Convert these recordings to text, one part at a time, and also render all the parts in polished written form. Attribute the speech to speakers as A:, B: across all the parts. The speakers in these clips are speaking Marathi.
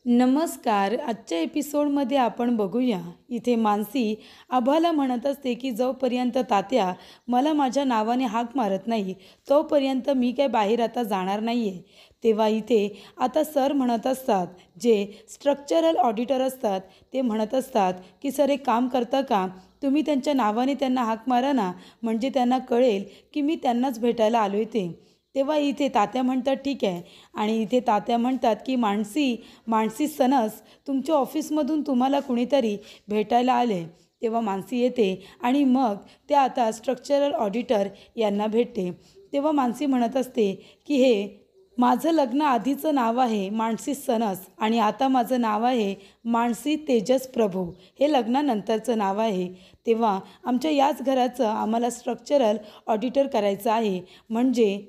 A: नमस्कार. आजच्या एपिसोडमध्ये आपण बघूया. इथे मानसी आभाला म्हणत असते की जोपर्यंत तात्या मला माझ्या नावाने हाक मारत नाही तोपर्यंत मी काय बाहेर आता जाणार नाही आहे. तेव्हा इथे आता सर म्हणत असतात, जे स्ट्रक्चरल ऑडिटर असतात ते म्हणत असतात की सर एक काम करता का, तुम्ही त्यांच्या नावाने त्यांना हाक मारा ना, म्हणजे त्यांना कळेल की मी त्यांनाच भेटायला आलो आहे ते. तेव्हा इथे तात्या म्हणतात ठीक आहे. आणि इथे तात्या म्हणतात की मानसी मानसी सनस, तुमच्या ऑफिसमधून तुम्हाला कुणीतरी भेटायला आले. तेव्हा मानसी येते आणि मग ते आता स्ट्रक्चरल ऑडिटर यांना भेटते. तेव्हा मानसी म्हणत असते की हे माझं लग्न आधीचं नाव आहे मानसी सनस आणि आता माझं नाव आहे मानसी तेजस प्रभू. हे लग्नानंतरचं नाव आहे. तेव्हा आमच्या याच घराचं आम्हाला स्ट्रक्चरल ऑडिटर करायचं आहे, म्हणजे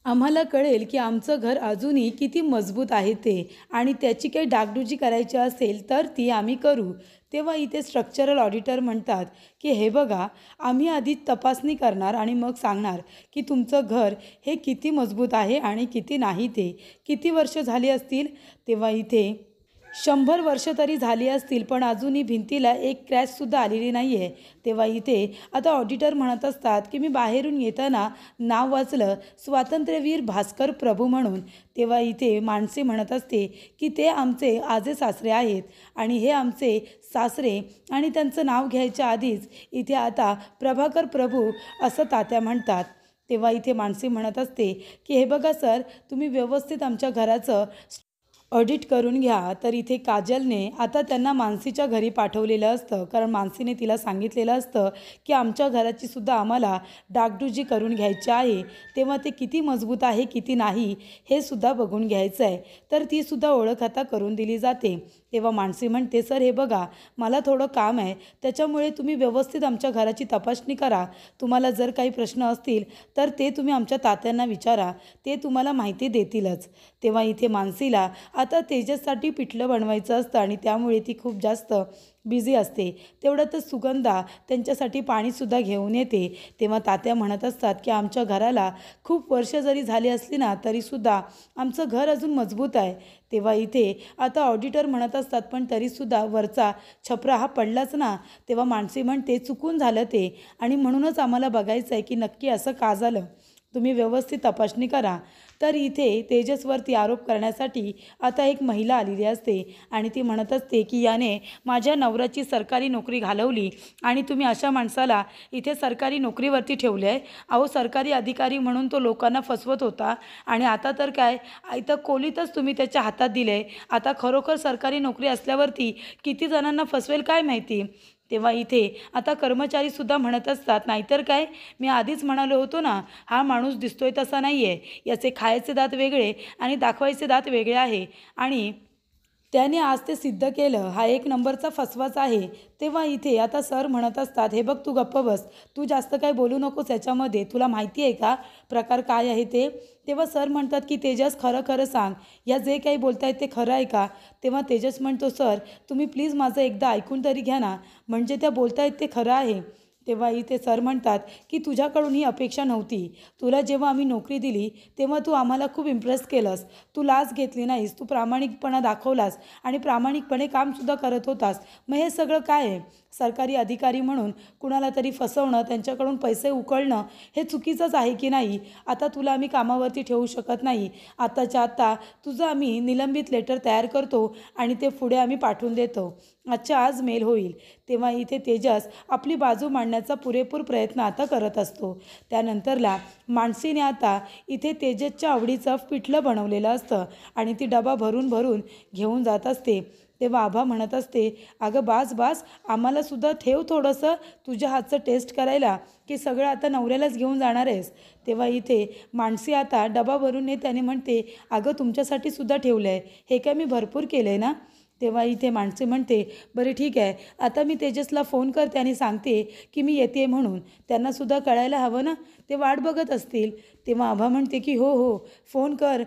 A: आम्हाला कळेल की आमचं घर अजूनही किती मजबूत आहे ते, आणि त्याची काही डागडुजी करायची असेल तर ती आम्ही करू. तेव्हा इथे स्ट्रक्चरल ऑडिटर म्हणतात की हे बघा, आम्ही आधी तपासणी करणार आणि मग सांगणार की तुमचं घर हे किती मजबूत आहे आणि किती नाही ते. किती वर्ष झाली असतील? तेव्हा इथे 100 वर्ष तरी झाली असतील, पण अजूनही भिंतीला एक क्रॅचसुद्धा आलेली नाही आहे. तेव्हा इथे आता ऑडिटर म्हणत असतात की मी बाहेरून येताना नाव वाचलं, स्वातंत्र्यवीर भास्कर प्रभू म्हणून. तेव्हा इथे माणसे म्हणत असते की ते आमचे आजे सासरे आहेत आणि हे आमचे सासरे, आणि त्यांचं नाव घ्यायच्या आधीच इथे आता प्रभाकर प्रभू असं तात्या म्हणतात. तेव्हा इथे माणसे म्हणत असते की हे बघा सर, तुम्ही व्यवस्थित आमच्या घराचं ऑडिट करून घ्या. तर इथे काजलने आता त्यांना मानसीच्या घरी पाठवलेलं असतं, कारण मानसीने तिला सांगितलेलं असतं की आमच्या घराची सुद्धा आम्हाला डागडुजी करून घ्यायची आहे. तेव्हा ते किती मजबूत आहे किती नाही हे सुद्धा बघून घ्यायचं आहे. तर ती सुद्धा ओळख आता करून दिली जाते. तेव्हा मानसी म्हणते सर हे बघा, मला थोडं काम आहे, त्याच्यामुळे तुम्ही व्यवस्थित आमच्या घराची तपासणी करा. तुम्हाला जर काही प्रश्न असतील तर ते तुम्ही आमच्या तात्यांना विचारा, ते तुम्हाला माहिती देतीलच. तेव्हा इथे मानसीला आता तेजससाठी पिठलं बनवायचं असतं आणि त्यामुळे ती खूप जास्त बिझी असते. तेवढ्यातच सुगंधा त्यांच्यासाठी पाणीसुद्धा घेऊन येते. तेव्हा तात्या म्हणत असतात की आमच्या घराला खूप वर्ष जरी झाली असली ना तरीसुद्धा आमचं घर अजून मजबूत आहे. तेव्हा इथे आता ऑडिटर म्हणत असतात पण तरीसुद्धा वरचा छपरा हा पडलाच ना. तेव्हा माणसे म्हणते चुकून झालं ते, आणि म्हणूनच आम्हाला बघायचं आहे की नक्की असं का झालं. तुम्ही व्यवस्थित तपासणी करा. तर इथे तेजसवरती आरोप करण्यासाठी आता एक महिला आलेली असते आणि ती म्हणत असते की याने माझ्या नवऱ्याची सरकारी नोकरी घालवली आणि तुम्ही अशा माणसाला इथे सरकारी नोकरीवरती ठेवले आहे. अहो, सरकारी अधिकारी म्हणून तो लोकांना फसवत होता आणि आता तर काय, इथं कोलीतच तुम्ही त्याच्या हातात दिले. आता खरोखर सरकारी नोकरी असल्यावरती किती जणांना फसवेल काय माहिती. तेव्हा इथे आता कर्मचारीसुद्धा म्हणत असतात नाहीतर काय, मी आधीच म्हणालो होतो ना, हा माणूस दिसतोय तसा नाही आहे. याचे खायचे दात वेगळे आणि दाखवायचे दात वेगळे आहे, आणि त्याने आज ते सिद्ध केलं. हा एक नंबरचा फसवाच आहे. तेव्हा इथे आता सर म्हणत असतात हे बघ, तू गप्प बस, तू जास्त काय बोलू नकोस याच्यामध्ये, तुला माहिती आहे का प्रकार काय आहे ते. तेव्हा सर म्हणतात की तेजस, खरं खरं सांग, या जे काही बोलतायत ते खरं आहे का. तेव्हा तेजस म्हणतो सर, तुम्ही प्लीज माझं एकदा ऐकून तरी घ्या ना, म्हणजे त्या बोलतायत ते खरं आहे. तेव्हा इथे सर म्हणतात की तुझ्याकडून ही अपेक्षा नव्हती. तुला जेव्हा आम्ही नोकरी दिली तेव्हा तू आम्हाला खूप इम्प्रेस केलंस. तू लाज घेतली नाहीस, तू प्रामाणिकपणा दाखवलास आणि प्रामाणिकपणे कामसुद्धा करत होतास. मग हे सगळं काय आहे? सरकारी अधिकारी म्हणून कुणाला तरी फसवणं, त्यांच्याकडून पैसे उकळणं हे चुकीचंच आहे की नाही. आता तुला आम्ही कामावरती ठेवू शकत नाही. आत्ताच्या आत्ता तुझं आम्ही निलंबित लेटर तयार करतो आणि ते पुढे आम्ही पाठवून देतो. आजच्या आज मेल होईल. तेव्हा इथे तेजस आपली बाजू मांडण्याचा पुरेपूर प्रयत्न आता करत असतो. त्यानंतरला मानसीने आता इथे तेजसच्या आवडीचं पिठलं बनवलेलं असतं आणि ती डबा भरून भरून घेऊन जात असते. तेव्हा आभा म्हणत असते अगं बास बास, आम्हालासुद्धा ठेव थोडंसं तुझ्या हातचं टेस्ट करायला, की सगळं आता नवऱ्यालाच घेऊन जाणार आहेस. तेव्हा इथे मानसी आता डबा भरून येते आणि म्हणते अगं तुमच्यासाठी सुद्धा ठेवलं आहे, हे काय मी भरपूर केलं आहे ना. तेव्हा इथे माणसे म्हणते बरं ठीक आहे, आता मी तेजसला फोन करते आणि सांगते की मी येते म्हणून. त्यांनासुद्धा कळायला हवं ना, ते वाट बघत असतील. तेव्हा आभा म्हणते की हो हो, फोन कर.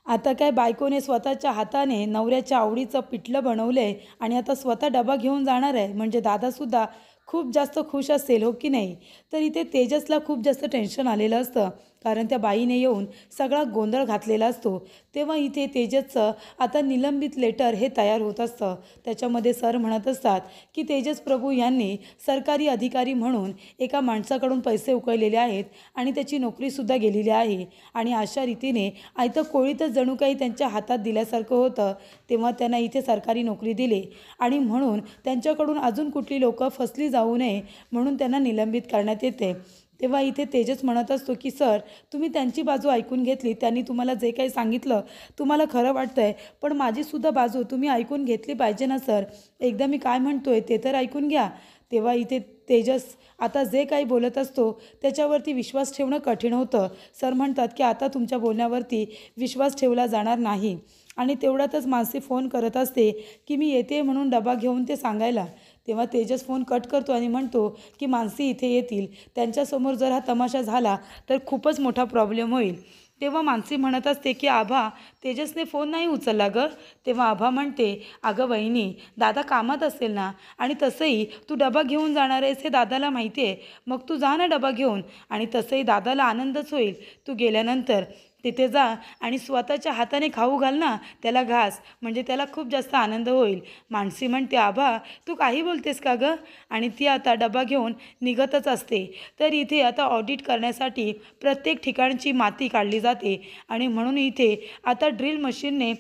A: आता काय बायकोने स्वतःच्या हाताने नवऱ्याच्या आवडीचं पिठलं बनवलं आहे आणि आता स्वतः डबा घेऊन जाणार आहे, म्हणजे दादासुद्धा खूप जास्त खुश असेल, हो की नाही. तर इथे तेजसला खूप जास्त टेन्शन आलेलं असतं कारण त्या बाईने येऊन सगळा गोंधळ घातलेला असतो। तेव्हा इथे तेजसचं आता निलंबित लेटर हे तयार होत असतं। त्याच्यामध्ये सर म्हणत असतात की तेजस प्रभू यांनी सरकारी अधिकारी म्हणून एका माणसाकडून पैसे उकळलेले आहेत आणि त्याची नोकरीसुद्धा गेलेली आहे आणि अशा रीतीने आयतं कोळीतच जणू काही त्यांच्या हातात दिल्यासारखं होतं। तेव्हा त्यांना इथे सरकारी नोकरी दिली आणि म्हणून त्यांच्याकडून अजून कुठली लोकं फसली जाऊ नये म्हणून त्यांना निलंबित करण्यात येते। तेव्हा इथे तेजस म्हणत असतो की सर, तुम्ही त्यांची बाजू ऐकून घेतली, त्यांनी तुम्हाला जे काही सांगितलं तुम्हाला खरं वाटतंय, पण माझीसुद्धा बाजू तुम्ही ऐकून घेतली पाहिजे ना सर। एकदा मी काय म्हणतोय ते तर ऐकून घ्या। तेव्हा इथे तेजस आता जे काही बोलत असतो त्याच्यावरती विश्वास ठेवणं कठीण होतं। सर म्हणतात की आता तुमच्या बोलण्यावरती विश्वास ठेवला जाणार नाही आणि तेवढ्यातच मानसी फोन करत असते की मी येते म्हणून डबा घेऊन ते सांगायला। तेव्हा तेजस फोन कट करतो आणि म्हणतो की मानसी इथे येतील, त्यांच्यासमोर जर हा तमाशा झाला तर खूपच मोठा प्रॉब्लेम होईल। तेव्हा मानसी म्हणत असते की आभा, तेजसने फोन नाही उचलला गं। तेव्हा आभा म्हणते, अगं वहिनी, दादा कामात असेल ना, आणि तसंही तू डबा घेऊन जाणार आहेस हे दादाला माहिती आहे, मग तू जा ना डबा घेऊन, आणि तसंही दादाला आनंदच होईल तू गेल्यानंतर। तिथे जा आणि स्वतःच्या हाताने खाऊ घाल ना त्याला घास, म्हणजे त्याला खूप जास्त आनंद होईल। मानसी म्हणते, आभा तू काही बोलतेस का गं? आणि ती आता डबा घेऊन निघतच असते। तर इथे आता ऑडिट करण्यासाठी प्रत्येक ठिकाणची माती काढली जाते आणि म्हणून इथे आता ड्रिल मशीनने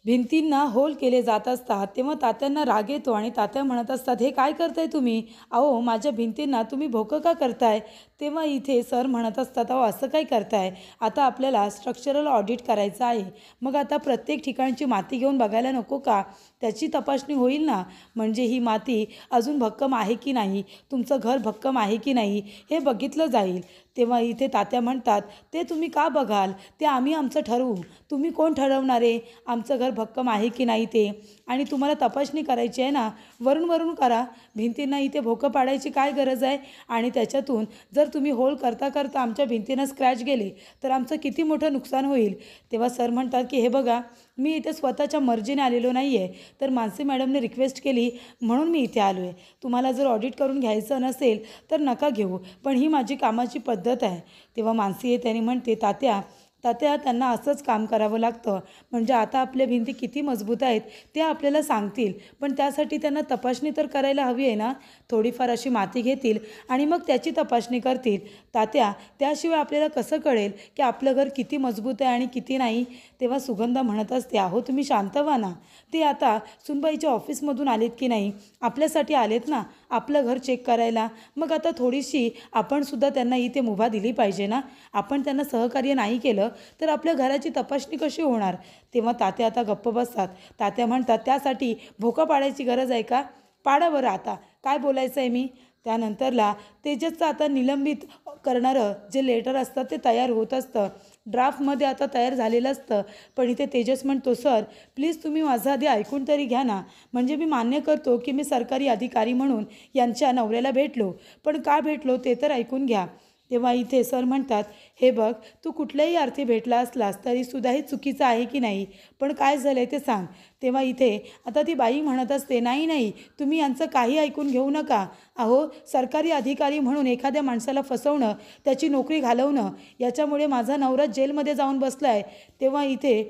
A: भिंतींना होल केले जात असतात। तेव्हा तात्यांना राग येतो आणि तात्या म्हणत असतात, हे काय करताय तुम्ही? अहो, माझ्या भिंतींना तुम्ही भोकं का करताय? तेव्हा इथे सर म्हणत असतात, अहो असं काय करताय? आता आपल्याला स्ट्रक्चरल ऑडिट करायचं आहे, मग आता प्रत्येक ठिकाणची माती घेऊन बघायला नको का? त्याची तपासणी होईल ना, म्हणजे ही माती अजून भक्कम आहे की नाही, तुमचं घर भक्कम आहे की नाही हे बघितलं जाईल। तेव्हा इथे तात्या म्हणतात, ते तुम्ही का बघाल? ते आम्ही आमचं ठरवू, तुम्ही कोण ठरवणार आहे आमचं घर भक्कम आहे की नाही ते? आणि तुम्हाला तपासणी करायची आहे ना, वरून करा, भिंतींना इथे भोकं पाडायची काय गरज आहे? आणि त्याच्यातून जर तुम्ही होल करता करता आमच्या भिंतींना स्क्रॅच गेले तर आमचं किती मोठं नुकसान होईल। तेव्हा सर म्हणतात की हे बघा, मी इथे स्वतःच्या मर्जीने आलेलो नाही आहे, तर मानसी मॅडमने रिक्वेस्ट केली म्हणून मी इथे आलो आहे। तुम्हाला जर ऑडिट करून घ्यायचं नसेल तर नका घेऊ, पण ही माझी कामाची पद्धत आहे। तेव्हा मानसी त्याने म्हणते, तात्या त्यांना असंच काम करावं लागतं, म्हणजे आता आपल्या भिंती किती मजबूत आहेत ते आपल्याला सांगतील, पण त्यासाठी त्यांना तपासणी तर करायला हवी आहे ना। थोडीफार अशी माती घेतील आणि मग त्याची तपासणी करतील तात्या, त्याशिवाय आपल्याला कसं कळेल की आपलं घर किती मजबूत आहे आणि किती नाही? तेव्हा सुगंधा म्हणत असते, अहो तुम्ही शांत व्हा ना, ते आता सुनबाईच्या ऑफिसमधून आलेत की नाही, आपल्यासाठी आलेत ना आपलं घर चेक करायला, मग आता थोडीशी आपण सुद्धा त्यांना इथे मुभा दिली पाहिजे ना। आपण त्यांना सहकार्य नाही केलं तर आपल्या घराची तपासणी कशी होणार? तेव्हा तात्या आता गप्प बसतात। तात्या म्हणतात, त्यासाठी भोका पाडायची गरज आहे का? पाडा बरं, आता काय बोलायचं आहे मी। त्यानंतरला तेजसचं आता निलंबित करणारं जे लेटर असतं ते तयार होत असतं, ड्राफ्टमध्ये आता तयार झालेलं असतं। पण इथे तेजस म्हणतो, सर प्लीज तुम्ही माझं आधी ऐकून तरी घ्या ना, म्हणजे मी मान्य करतो की मी सरकारी अधिकारी म्हणून यांच्या नवऱ्याला भेटलो, पण का भेटलो ते तर ऐकून घ्या। तेव्हा इथे सर म्हणतात, हे बघ, तू कुठल्याही अर्थी भेटला असलास तरीसुद्धा हे चुकीचं आहे की नाही, पण काय झालं आहे ते सांग। तेव्हा इथे आता ती बाई म्हणत असते, नाही, तुम्ही यांचं काही ऐकून घेऊ नका। अहो, सरकारी अधिकारी म्हणून एखाद्या माणसाला फसवणं, त्याची नोकरी घालवणं, याच्यामुळे माझा नवरा जेलमध्ये जाऊन बसला आहे। तेव्हा इथे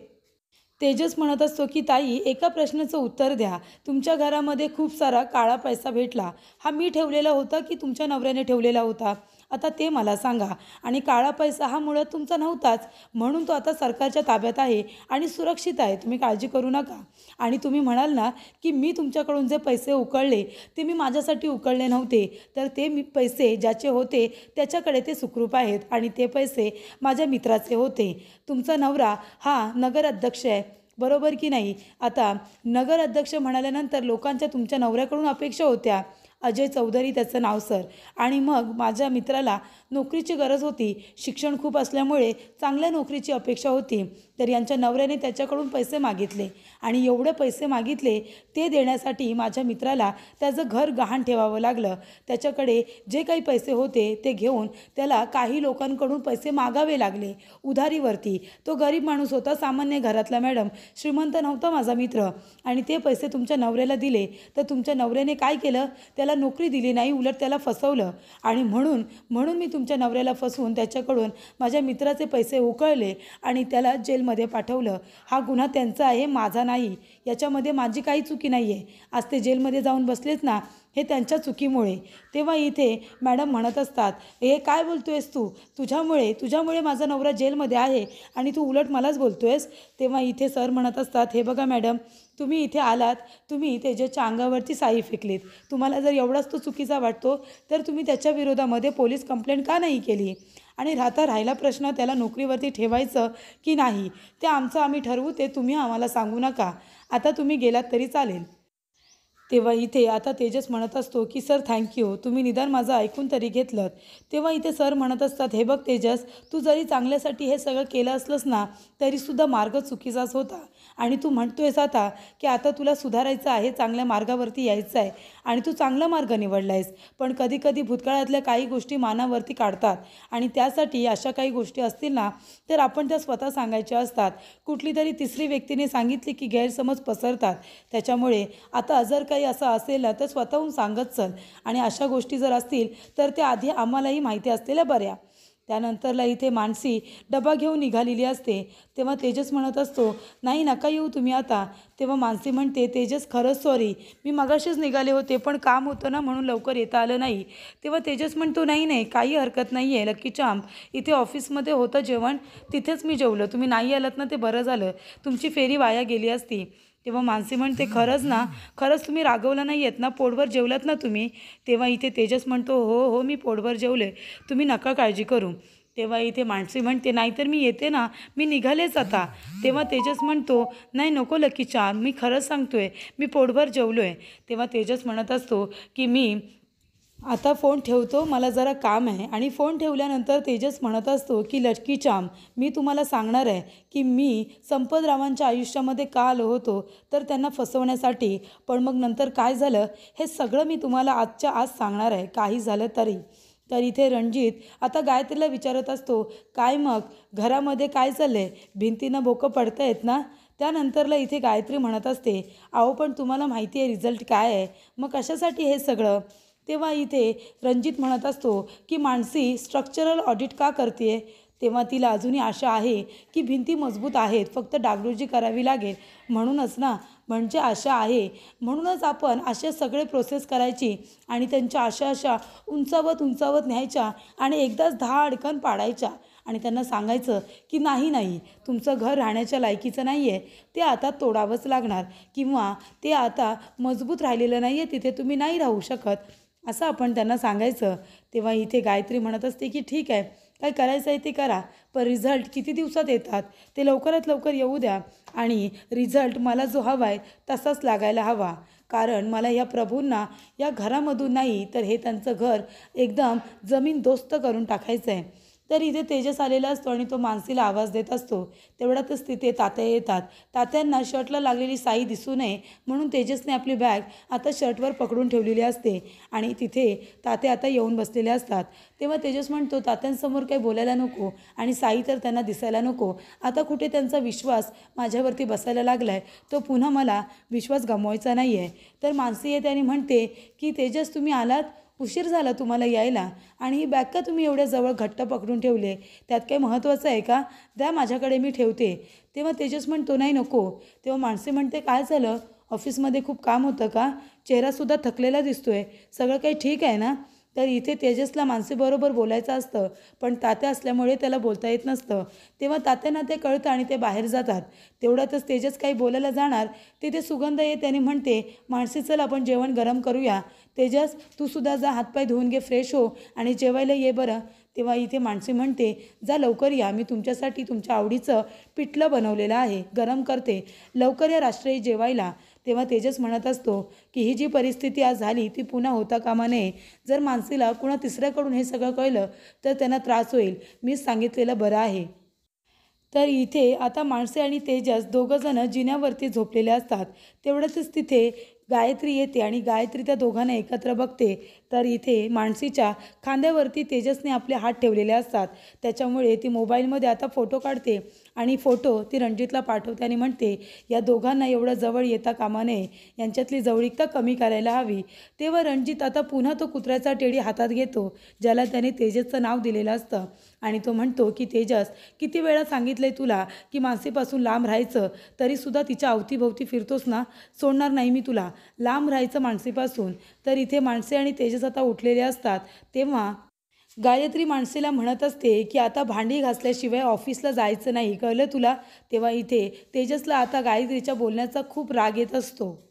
A: तेजस म्हणत असतो की ताई, एका प्रश्नाचं उत्तर द्या, तुमच्या घरामध्ये खूप सारा काळा पैसा भेटला, हा मी ठेवलेला होता की तुमच्या नवऱ्याने ठेवलेला होता? आता ते मला सांगा। आणि काळा पैसा हा मुळात तुमचा नव्हताच, म्हणून तो आता सरकारच्या ताब्यात आहे आणि सुरक्षित आहे, तुम्ही काळजी करू नका। आणि तुम्ही म्हणाल ना की मी तुमच्याकडून जे पैसे उकळले ते मी माझ्यासाठी उकळले नव्हते, तर ते पैसे ज्याचे होते त्याच्याकडे ते सुखरूप आहेत आणि ते पैसे माझ्या मित्राचे होते। तुमचा नवरा हा नगर अध्यक्ष आहे, बरोबर की नाही? आता नगर अध्यक्ष म्हणाल्यानंतर लोकांच्या तुमच्या नवऱ्याकडून अपेक्षा होत्या, अजय चौधरी त्याचं नाव सर, आणि मग माझ्या मित्राला नोकरीची गरज होती, शिक्षण खूप असल्यामुळे चांगल्या नोकरीची अपेक्षा होती, तर यांच्या नवऱ्याने त्याच्याकडून पैसे मागितले आणि एवढे पैसे मागितले ते देण्यासाठी माझ्या मित्राला त्याचं घर गहाण ठेवावं लागलं। त्याच्याकडे जे काही पैसे होते ते घेऊन त्याला काही लोकांकडून पैसे मागावे लागले उधारीवरती। तो गरीब माणूस होता, सामान्य घरातला मॅडम, श्रीमंत नव्हता माझा मित्र, आणि ते पैसे तुमच्या नवऱ्याला दिले तर तुमच्या नवऱ्याने काय केलं, त्याला त्याला नोकरी दिली नाही, उलट त्याला फसवलं आणि म्हणून म्हणून मी तुमच्या नवऱ्याला फसवून त्याच्याकडून माझ्या मित्राचे पैसे उकळले आणि त्याला जेलमध्ये पाठवलं. हा गुन्हा त्यांचा आहे, माझा नाही. याच्यामध्ये माझी काही चुकी नाही आहे. आज ते जेलमध्ये जाऊन बसलेत ना, हे त्यांच्या चुकीमुळे. तेव्हा इथे मॅडम म्हणत असतात, हे काय बोलतोयस तू? तुझ्यामुळे माझा नवरा जेलमध्ये आहे आणि तू उलट मलाच बोलतोयस. तेव्हा इथे सर म्हणत असतात, हे बघा मॅडम, तुम्ही इथे आलात, तुम्ही तेजसच्या अंगावरती साई फेकलीत. तुम्हाला जर एवढाच तो चुकीचा वाटतो तर तुम्ही त्याच्या विरोधामध्ये पोलीस कंप्लेंट का नाही केली? आणि राहिला प्रश्न त्याला नोकरीवरती ठेवायचं की नाही, ते आम्ही ठरवू, ते तुम्ही आम्हाला सांगू नका. आता तुम्ही गेलात तरी चालेल. तेव्हा इथे आता तेजस म्हणत असतो की सर थँक्यू, तुम्ही निदान माझं ऐकून तरी घेतलं. तेव्हा इथे सर म्हणत असतात, हे बघ तेजस, तू जरी चांगल्यासाठी हे सगळं केलं असलंस ना, तरीसुद्धा मार्ग चुकीचाच होता आणि तू म्हणतोयस आता की आता तुला सुधारायचं आहे, चांगल्या मार्गावरती यायचं आहे आणि तू चांगला मार्ग निवडला आहेस. पण कधीकधी भूतकाळातल्या काही गोष्टी मानावरती काढतात आणि त्यासाठी अशा काही गोष्टी असतील ना, तर आपण त्या स्वतः सांगायच्या असतात. कुठली तरी तिसरी व्यक्तीने सांगितली की गैरसमज पसरतात. त्याच्यामुळे आता जर काही असं असेल ना, तर स्वतःहून सांगत चल आणि अशा गोष्टी जर असतील तर त्या आधी आम्हालाही माहिती असलेल्या बऱ्या. त्यानंतरला इथे मानसी डबा घेऊन निघालेली असते. तेव्हा तेजस म्हणत असतो, नाही नका येऊ तुम्ही आता. तेव्हा मानसी म्हणते, तेजस खरंच सॉरी, मी मगाशीच निघाले होते पण काम होतं ना म्हणून लवकर येता आलं नाही. तेव्हा तेजस म्हणतो, नाही काही हरकत नाही आहे लकी चांप, इथे ऑफिसमध्ये होतं जेवण, तिथेच मी जेवलं. तुम्ही नाही आलात ना ते बरं झालं, तुमची फेरी वाया गेली असती. तेव्हा मानसी म्हणते, खरंच ना, खरंच तुम्ही रागवलं नाही आहेत ना, पोटभर जेवलात ना तुम्ही? तेव्हा इथे तेजस म्हणतो, हो मी पोटभर जेवले, तुम्ही नका काळजी करू. तेव्हा इथे मानसी म्हणते, नाहीतर मी येते ना, मी निघालेच आता. तेव्हा तेजस म्हणतो, नाही नको लकी चार्म, मी खरंच सांगतोय, मी पोटभर जेवलो आहे. तेव्हा तेजस म्हणत असतो की मी आता फोन ठेवतो, मला जरा काम आहे. आणि फोन ठेवल्यानंतर तेजस म्हणत असतो की लकी चार्म, मी तुम्हाला सांगणार आहे की मी संपतरावांच्या आयुष्यामध्ये का आलो होतो, तर त्यांना फसवण्यासाठी. पण मग नंतर काय झालं हे सगळं मी तुम्हाला आजच्या आज सांगणार आहे, काही झालं तरी. तर इथे रणजित आता गायत्रीला विचारत असतो, काय मग घरामध्ये काय चाललं आहे, भिंतीनं बोकं पडत आहेत ना? त्यानंतरला इथे गायत्री म्हणत असते, अहो पण तुम्हाला माहिती आहे रिझल्ट काय आहे, मग कशासाठी हे सगळं? तेव्हा इथे रणजित म्हणत असतो की मानसी स्ट्रक्चरल ऑडिट का करते? तेव्हा तिला अजूनही आशा आहे की भिंती मजबूत आहेत, फक्त डागडुजी करावी लागेल. म्हणूनच ना, म्हणजे आशा आहे म्हणूनच आपण असे सगळे प्रोसेस करायची आणि त्यांच्या अशा उंचावत न्यायच्या आणि एकदाच 10 अडकण पाडायच्या आणि त्यांना सांगायचं की नाही तुमचं घर राहण्याच्या लायकीचं नाही आहे, ते आता तोडावंच लागणार किंवा ते आता मजबूत राहिलेलं नाही आहे, तिथे तुम्ही नाही राहू शकत, असं आपण त्यांना सांगायचं. तेव्हा इथे गायत्री म्हणत असते की ठीक आहे, काय करायचं आहे ते करा, पण रिझल्ट किती दिवसात येतात ते लवकरात लवकर येऊ द्या आणि रिझल्ट मला जो हवा आहे तसाच लागायला हवा. कारण मला या प्रभूंना या घरामधून नाही तर हे त्यांचं घर एकदम जमीनदोस्त करून टाकायचं आहे. तर इथे तेजस आलेला असतो आणि तो मानसीला आवाज देत असतो. तेवढ्यातच तिथे तात्या येतात. तात्यांना शर्टला लागलेली साई दिसू नये म्हणून तेजसने आपली बॅग आता शर्टवर पकडून ठेवलेली असते आणि तिथे तात्या आता येऊन बसलेले असतात. तेव्हा तेजस म्हणतो, तात्यांसमोर काही बोलायला नको आणि साई तर त्यांना दिसायला नको. आता कुठे त्यांचा विश्वास माझ्यावरती बसायला लागला आहे, तो पुन्हा मला विश्वास गमवायचा नाही आहे. तर मानसी येते आणि म्हणते की तेजस तुम्ही आलात, उशीर झाला तुम्हाला यायला आणि ही बॅग का तुम्ही एवढ्या जवळ घट्ट पकडून ठेवले, त्यात काही महत्त्वाचं आहे का? द्या माझ्याकडे, मी ठेवते. तेव्हा तेजस म्हणतो, नाही नको. तेव्हा मानसी म्हणते, काय झालं, ऑफिसमध्ये खूप काम होतं का? चेहरासुद्धा थकलेला दिसतोय, सगळं काही ठीक आहे ना? तर इथे तेजसला मानसीबरोबर बोलायचं असतं पण तात्या असल्यामुळे त्याला बोलता येत नसतं. तेव्हा तात्यांना ते कळतं आणि ते बाहेर जातात. तेवढ्यातच तेजस काही बोलायला जाणार तिथे सुगंध येते आणि म्हणते, मानसी चल आपण जेवण गरम करूया. तेजस तू सुद्धा जा, हातपाय धुवून घे, फ्रेश हो आणि जेवायला ये बरं. तेव्हा इथे मानसी म्हणते, जा लवकर या, मी तुमच्यासाठी तुमच्या आवडीचं पिठलं बनवलेलं आहे, गरम करते, लवकर या राष्ट्रीय जेवायला. तेव्हा तेजस म्हणत असतो की ही जी परिस्थिती आज झाली ती पुन्हा होता कामा नये. जर मानसीला कुणा तिसऱ्याकडून हे सगळं कळलं तर त्यांना त्रास होईल, मीच सांगितलेलं बरं आहे. तर इथे आता मानसी आणि तेजस दोघंजणं जिन्यावरती झोपलेले असतात. तेवढ्यातच तिथे गायत्री येते आणि गायत्री त्या दोघांना एकत्र बघते तर इथे मानसीच्या खांद्यावरती तेजसने आपले हात ठेवलेले असतात. त्याच्यामुळे ती मोबाईलमध्ये आता फोटो काढते आणि फोटो ती रणजितला पाठवते आणि म्हणते या दोघांना एवढं जवळ येता कामा नये, यांच्यातली जवळीकता कमी करायला हवी. तेव्हा रणजित आता पुन्हा तो कुत्र्याचा टेडी हातात घेतो ज्याला त्याने तेजसचं नाव दिलेलं असतं आणि तो म्हणतो की तेजस, किती वेळा सांगितलंय तुला की मानसीपासून लांब राहायचं, तरीसुद्धा तिच्या अवतीभोवती फिरतोस ना. सोडणार नाही मी तुला, लांब राहायचं मानसीपासून. तर इथे मानसी आणि तेजस आता उठलेले असतात. तेव्हा गायत्री मानसीला म्हणत असते की आता भांडी घासल्याशिवाय ऑफिसला जायचं नाही, कळलं तुला. तेव्हा इथे तेजसला आता गायत्रीच्या बोलण्याचा खूप राग येत असतो.